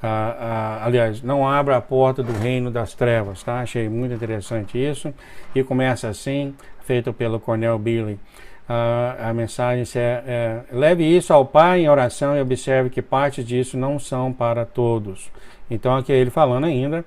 aliás, não abra a porta do reino das trevas, tá? Achei muito interessante isso. E começa assim, feito pelo Cornell Billy. A mensagem leve isso ao Pai em oração e observe que partes disso não são para todos. Então aqui ele falando ainda,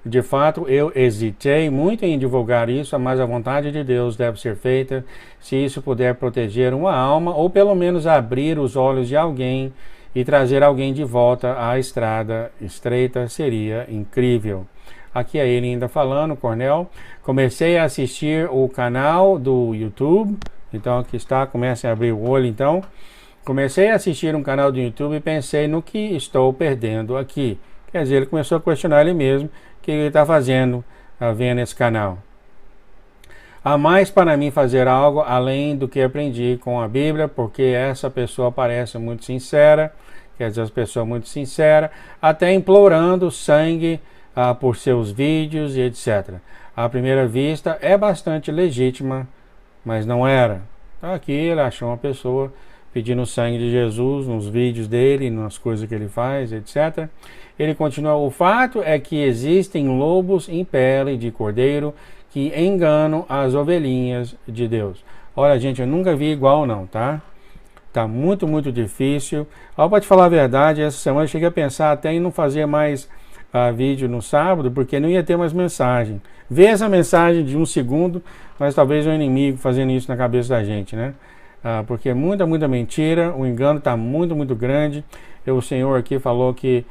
de fato eu hesitei muito em divulgar isso, mas a vontade de Deus deve ser feita se isso puder proteger uma alma ou pelo menos abrir os olhos de alguém e trazer alguém de volta à estrada estreita, seria incrível. Aqui é ele ainda falando, Cornell. Comecei a assistir o canal do YouTube. Então aqui está, comecem a abrir o olho então. Comecei a assistir um canal do YouTube e pensei no que estou perdendo aqui. Quer dizer, ele começou a questionar ele mesmo, o que ele está fazendo, vendo esse canal. Há mais para mim fazer algo além do que aprendi com a Bíblia, porque essa pessoa parece muito sincera, quer dizer, as pessoas muito sinceras, até implorando sangue por seus vídeos e etc. À primeira vista é bastante legítima, mas não era. Então aqui ele achou uma pessoa pedindo o sangue de Jesus nos vídeos dele, nas coisas que ele faz, etc. Ele continua, o fato é que existem lobos em pele de cordeiro que enganam as ovelhinhas de Deus. Olha, gente, eu nunca vi igual não, tá? Tá muito, muito difícil. Para te falar a verdade, essa semana eu cheguei a pensar até em não fazer mais vídeo no sábado, porque não ia ter mais mensagem. Ver essa mensagem de 1 segundo, mas talvez o inimigo fazendo isso na cabeça da gente, né? Porque é muita, muita mentira, o engano está muito, muito grande. O Senhor aqui falou que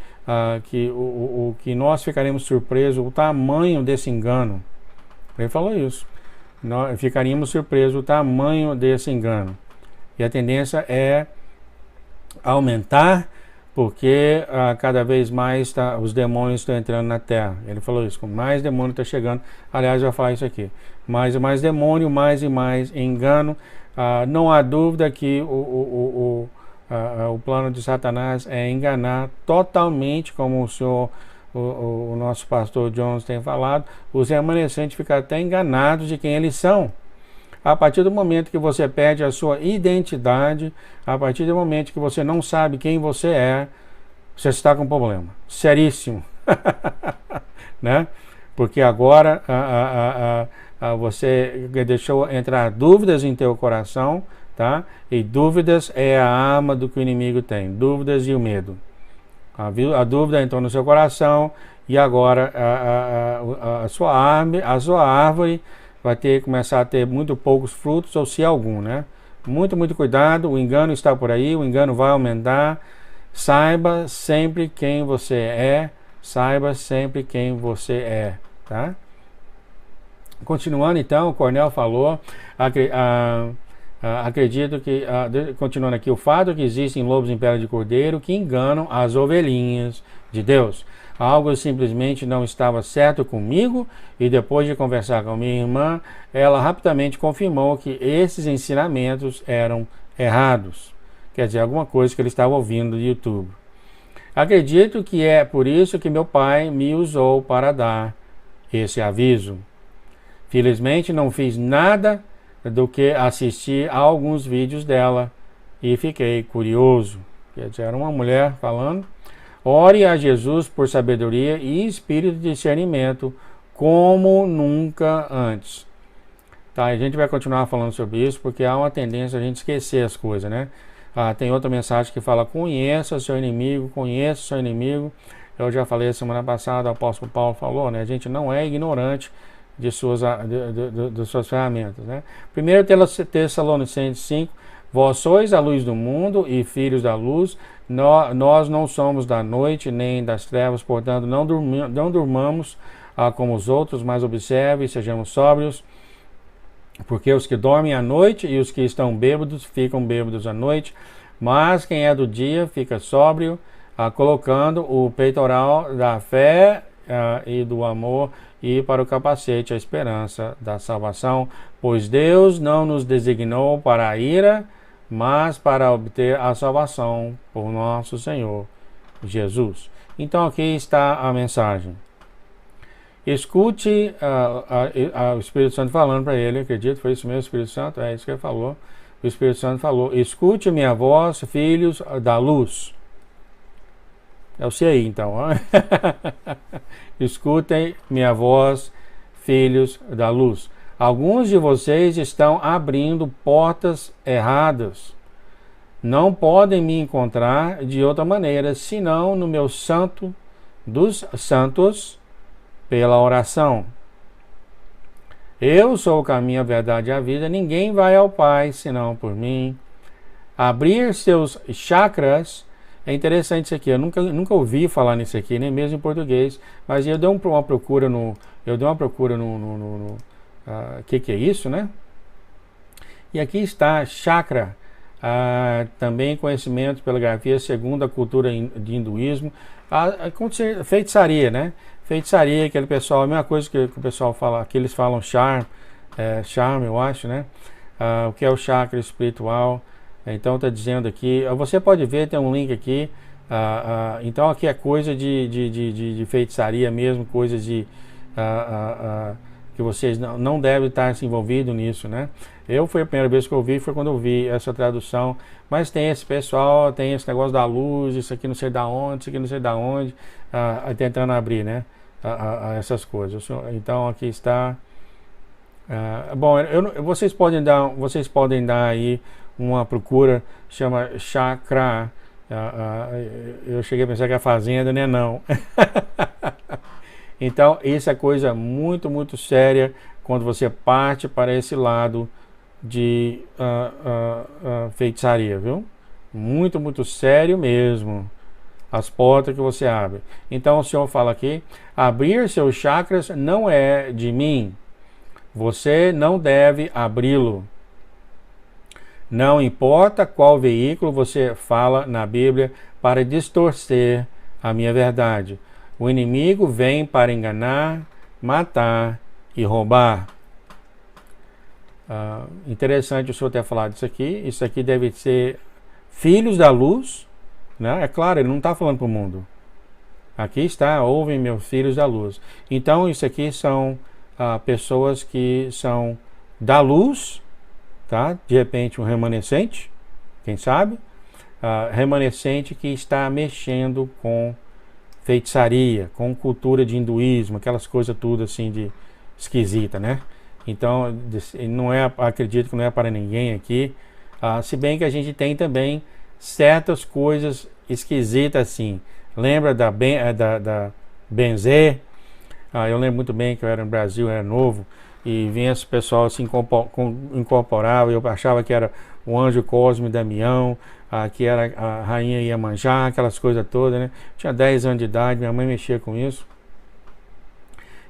nós ficaremos surpresos, o tamanho desse engano. Ele falou isso. Nós ficaríamos surpresos o tamanho desse engano. E a tendência é aumentar, porque cada vez mais os demônios estão entrando na terra. Ele falou isso, com mais demônio está chegando. Aliás, eu vou falar isso aqui. Mais e mais demônio, mais e mais engano. Não há dúvida que o plano de Satanás é enganar totalmente, como o nosso pastor Jones tem falado, os remanescentes ficam até enganados de quem eles são. A partir do momento que você perde a sua identidade, a partir do momento que você não sabe quem você é, você está com um problema seríssimo. Né? Porque agora você deixou entrar dúvidas em teu coração, tá? E dúvidas é a arma do que o inimigo tem, dúvidas e o medo. A dúvida entrou no seu coração e agora a sua árvore vai começar a ter muito poucos frutos, ou se algum, né? Muito, muito cuidado, o engano está por aí, o engano vai aumentar. Saiba sempre quem você é, saiba sempre quem você é, tá? Continuando então, o Cornell falou, acredito que, continuando aqui, o fato é que existem lobos em pele de cordeiro que enganam as ovelhinhas de Deus. Algo simplesmente não estava certo comigo e depois de conversar com minha irmã, ela rapidamente confirmou que esses ensinamentos eram errados. Quer dizer, alguma coisa que ele estava ouvindo do YouTube. Acredito que é por isso que meu pai me usou para dar esse aviso. Felizmente não fiz nada do que assistir a alguns vídeos dela e fiquei curioso. Quer dizer, era uma mulher falando. Ore a Jesus por sabedoria e espírito de discernimento como nunca antes. Tá, a gente vai continuar falando sobre isso porque há uma tendência a gente esquecer as coisas, né? Tem outra mensagem que fala, conheça seu inimigo, conheça seu inimigo. Eu já falei semana passada, o apóstolo Paulo falou, né? A gente não é ignorante de suas ferramentas, né? 1 Tessalonicenses 5, vós sois a luz do mundo e filhos da luz, nós não somos da noite nem das trevas, portanto não durmamos como os outros, mas observe e sejamos sóbrios, porque os que dormem à noite e os que estão bêbados ficam bêbados à noite, mas quem é do dia fica sóbrio, colocando o peitoral da fé e do amor e para o capacete a esperança da salvação, pois Deus não nos designou para a ira, mas para obter a salvação por nosso Senhor Jesus. Então aqui está a mensagem. Escute o Espírito Santo falando para ele, acredito, foi isso mesmo, o Espírito Santo, é isso que ele falou. O Espírito Santo falou, escute minha voz, filhos da luz. É você aí, então. Escutem minha voz, filhos da luz. Alguns de vocês estão abrindo portas erradas. Não podem me encontrar de outra maneira, senão no meu santo dos santos, pela oração. Eu sou o caminho, a verdade e a vida. Ninguém vai ao Pai senão por mim. Abrir seus chakras. É interessante isso aqui. Eu nunca ouvi falar nisso aqui, nem mesmo em português. Mas eu dei uma procura no. Que é isso, né? E aqui está chakra. Também conhecimento pela grafia segundo a cultura de hinduísmo. Feitiçaria, né? Feitiçaria, aquele pessoal, a mesma coisa que o pessoal fala, que eles falam charme, eu acho, né? O que é o chakra espiritual. Então está dizendo aqui, você pode ver, tem um link aqui. Então aqui é coisa de feitiçaria mesmo, coisas de que vocês não devem estar se envolvidos nisso, né? Foi a primeira vez que eu vi, foi quando eu vi essa tradução. Mas tem esse pessoal, tem esse negócio da luz, isso aqui não sei da onde, isso aqui não sei da onde, tentando abrir, né? Essas coisas. Então aqui está. Bom, vocês podem dar aí uma procura, chama chakra. Eu cheguei a pensar que a fazenda, né? Não. Então, isso é coisa muito, muito séria quando você parte para esse lado de feitiçaria, viu? Muito, muito sério mesmo. As portas que você abre. Então, o Senhor fala aqui, abrir seus chakras não é de mim. Você não deve abri-lo. Não importa qual veículo você fala na Bíblia para distorcer a minha verdade. O inimigo vem para enganar, matar e roubar. Interessante o senhor ter falado isso aqui. Isso aqui deve ser filhos da luz, né? É claro, ele não está falando para o mundo. Aqui está, ouvem meus filhos da luz. Então isso aqui são pessoas que são da luz, tá? De repente um remanescente, quem sabe? Remanescente que está mexendo com feitiçaria, com cultura de hinduísmo, aquelas coisas tudo assim de esquisita, né? Então, acredito que não é para ninguém aqui, se bem que a gente tem também certas coisas esquisitas assim. Lembra da benzer? Eu lembro muito bem que eu era no Brasil, era novo, e vinha esse pessoal se incorporava, eu achava que era o anjo Cosme Damião, que era a rainha Iemanjá, aquelas coisas todas, né? Tinha 10 anos de idade, minha mãe mexia com isso.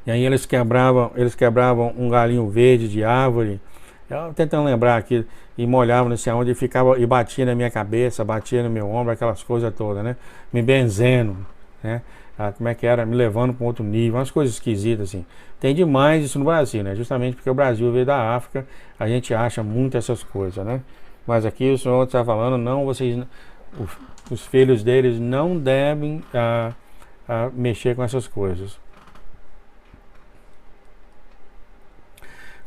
E aí eles quebravam um galinho verde de árvore, eu tentando lembrar aqui, e molhavam não sei aonde, e batia na minha cabeça, batia no meu ombro, aquelas coisas todas, né? Me benzendo, né? Como é que era? Me levando para um outro nível, umas coisas esquisitas assim. Tem demais isso no Brasil, né? Justamente porque o Brasil veio da África, a gente acha muito essas coisas, né? Mas aqui o Senhor está falando, não, os filhos deles não devem mexer com essas coisas.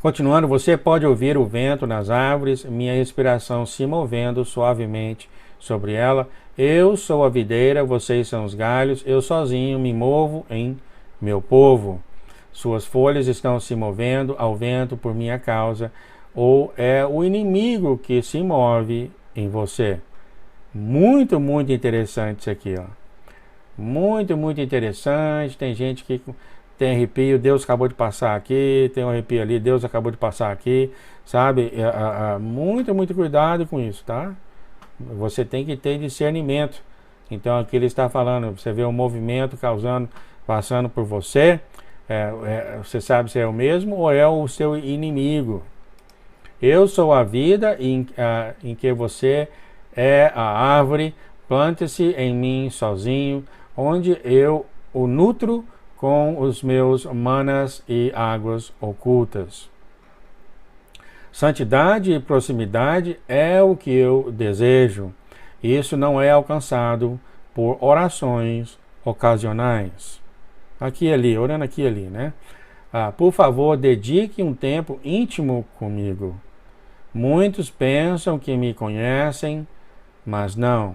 Continuando, você pode ouvir o vento nas árvores, minha respiração se movendo suavemente sobre ela. Eu sou a videira, vocês são os galhos, eu sozinho me movo em meu povo. Suas folhas estão se movendo ao vento por minha causa, ou é o inimigo que se move em você. Muito, muito interessante isso aqui, ó. Muito, muito interessante. Tem gente que tem arrepio, Deus acabou de passar aqui, tem um arrepio ali, Deus acabou de passar aqui, sabe? Muito, muito cuidado com isso, tá? Você tem que ter discernimento. Então aqui ele está falando, você vê um movimento passando por você, você sabe se é o mesmo ou é o seu inimigo. Eu sou a vida em que você é a árvore, plante-se em mim sozinho, onde eu o nutro com os meus manas e águas ocultas. Santidade e proximidade é o que eu desejo. Isso não é alcançado por orações ocasionais. Aqui e ali, orando aqui e ali, né? Por favor, dedique um tempo íntimo comigo. Muitos pensam que me conhecem, mas não.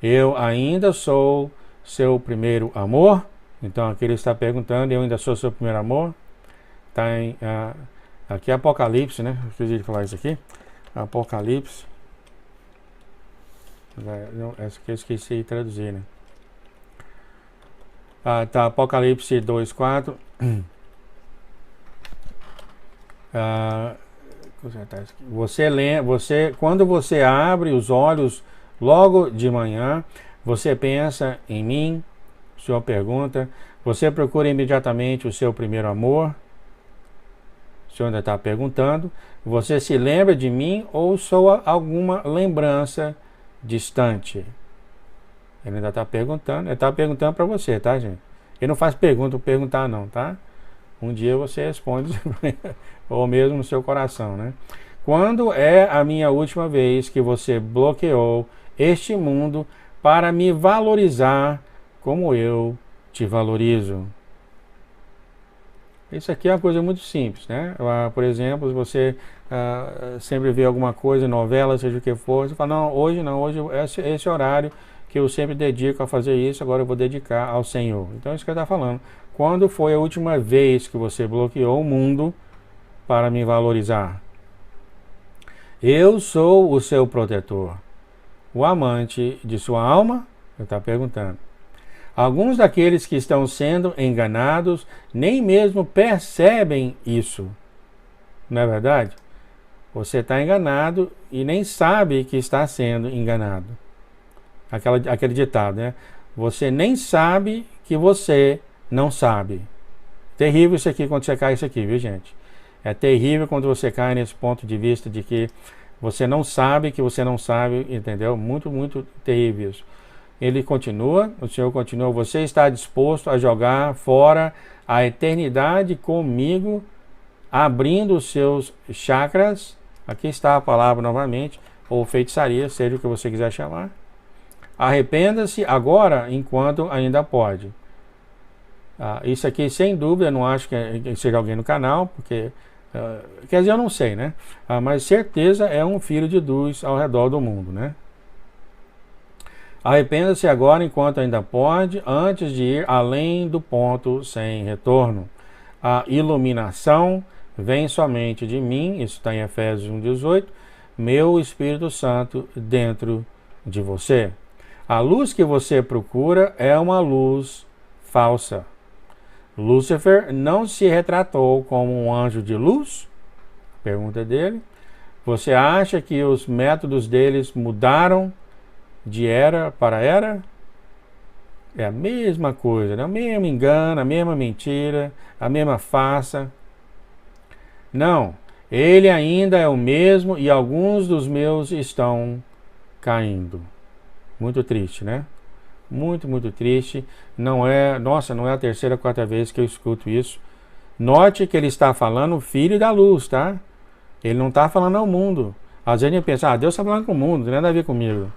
Eu ainda sou seu primeiro amor? Então aqui ele está perguntando, eu ainda sou seu primeiro amor? Está em aqui é Apocalipse, né? Eu esqueci de falar isso aqui. Apocalipse. Não, essa aqui eu esqueci de traduzir, né? Tá, Apocalipse 2:4. Quando você abre os olhos logo de manhã, você pensa em mim? O Senhor pergunta. Você procura imediatamente o seu primeiro amor? O Senhor ainda está perguntando. Você se lembra de mim ou soa alguma lembrança distante? Ele ainda está perguntando. Ele está perguntando para você, tá, gente? Ele não faz pergunta por perguntar, não, tá? Um dia você responde, ou mesmo no seu coração, né? Quando é a minha última vez que você bloqueou este mundo para me valorizar como eu te valorizo? Isso aqui é uma coisa muito simples, né? Por exemplo, se você sempre vê alguma coisa, novela, seja o que for, você fala, não, hoje esse horário que eu sempre dedico a fazer isso, agora eu vou dedicar ao Senhor. Então é isso que ele está falando. Quando foi a última vez que você bloqueou o mundo para me valorizar? Eu sou o seu protetor, o amante de sua alma? Ele está perguntando. Alguns daqueles que estão sendo enganados nem mesmo percebem isso. Não é verdade? Você está enganado e nem sabe que está sendo enganado. Aquele ditado, né? Você nem sabe que você não sabe. Terrível isso aqui quando você cai isso aqui, viu, gente? É terrível quando você cai nesse ponto de vista de que você não sabe que você não sabe, entendeu? Muito, muito terrível isso. Ele continua, o Senhor continua, você está disposto a jogar fora a eternidade comigo, abrindo os seus chakras, aqui está a palavra novamente, ou feitiçaria, seja o que você quiser chamar. Arrependa-se agora, enquanto ainda pode. Isso aqui, sem dúvida, não acho que seja alguém no canal, porque, quer dizer, eu não sei, né? Mas certeza é um filho de Deus ao redor do mundo, né? Arrependa-se agora enquanto ainda pode, antes de ir além do ponto sem retorno. A iluminação vem somente de mim, isso está em Efésios 1:18, meu Espírito Santo dentro de você. A luz que você procura é uma luz falsa. Lúcifer não se retratou como um anjo de luz? Pergunta dele. Você acha que os métodos deles mudaram de era para era? É a mesma coisa, né? O mesmo engano, a mesma mentira, a mesma farsa. Não, ele ainda é o mesmo e alguns dos meus estão caindo. Muito triste, né? Muito, muito triste. Não é a terceira, quarta vez que eu escuto isso. Note que ele está falando filho da luz, tá? Ele não está falando ao mundo. Às vezes a gente pensa, Deus está falando com o mundo, não tem nada a ver comigo.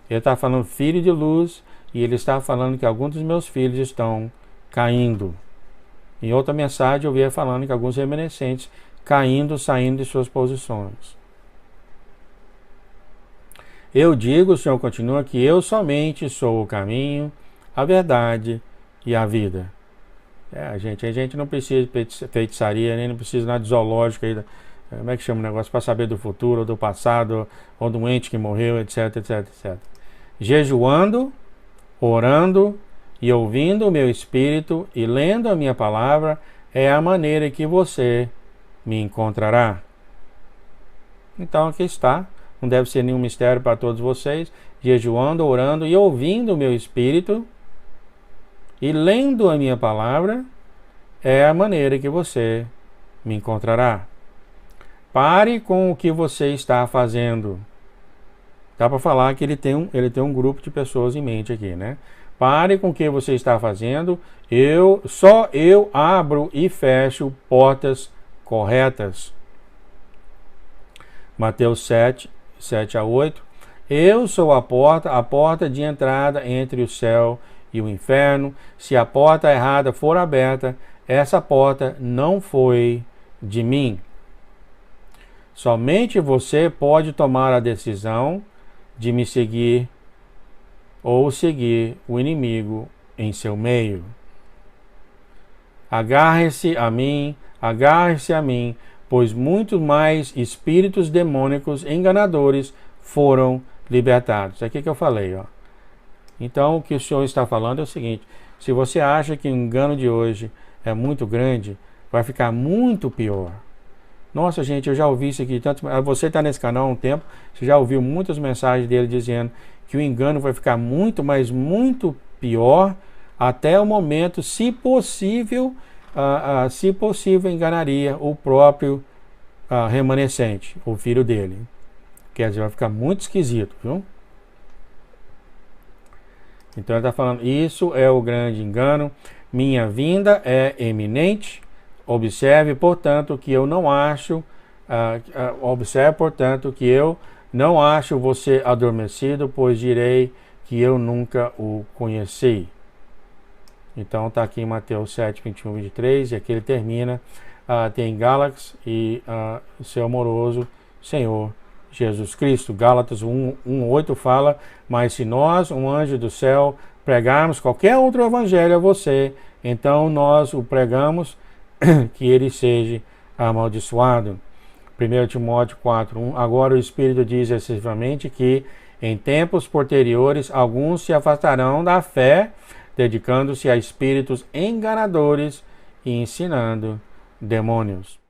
Ele está falando filho de luz e ele está falando que alguns dos meus filhos estão caindo. Em outra mensagem eu via falando que alguns remanescentes caindo, saindo de suas posições. Eu digo, o Senhor continua, que eu somente sou o caminho, a verdade e a vida. A gente não precisa de feitiçaria, nem não precisa nada de zoológico aí, como é que chama o negócio, para saber do futuro, ou do passado, ou do ente que morreu, etc, etc, etc. Jejuando, orando e ouvindo o meu espírito e lendo a minha palavra é a maneira que você me encontrará. Então aqui está, não deve ser nenhum mistério para todos vocês, jejuando, orando e ouvindo o meu espírito e lendo a minha palavra é a maneira que você me encontrará. Pare com o que você está fazendo. Dá para falar que ele tem um grupo de pessoas em mente aqui, né? Pare com o que você está fazendo. Só eu abro e fecho portas corretas. Mateus 7:7-8. Eu sou a porta de entrada entre o céu e o inferno. Se a porta errada for aberta, essa porta não foi de mim. Somente você pode tomar a decisão de me seguir ou seguir o inimigo em seu meio. Agarre-se a mim, pois muito mais espíritos demônicos enganadores foram libertados. É aqui que eu falei, ó. Então, o que o Senhor está falando é o seguinte: se você acha que o engano de hoje é muito grande, vai ficar muito pior. Nossa, gente, eu já ouvi isso aqui tanto. Você está nesse canal há um tempo, você já ouviu muitas mensagens dele dizendo que o engano vai ficar muito, mas muito pior, até o momento, se possível, enganaria o próprio remanescente, o filho dele. Quer dizer, vai ficar muito esquisito, viu? Então ele está falando, isso é o grande engano, minha vinda é eminente, observe, portanto, que eu não acho você adormecido, pois direi que eu nunca o conheci. Então está aqui em Mateus 7, 21, 23, e aqui ele termina, tem Gálatas e o seu amoroso Senhor Jesus Cristo. Gálatas 1:8 fala, mas se nós, um anjo do céu, pregarmos qualquer outro evangelho a você, então nós o pregamos que ele seja amaldiçoado. 1 Timóteo 4:1, agora o Espírito diz excessivamente que em tempos posteriores alguns se afastarão da fé, dedicando-se a espíritos enganadores e ensinando demônios.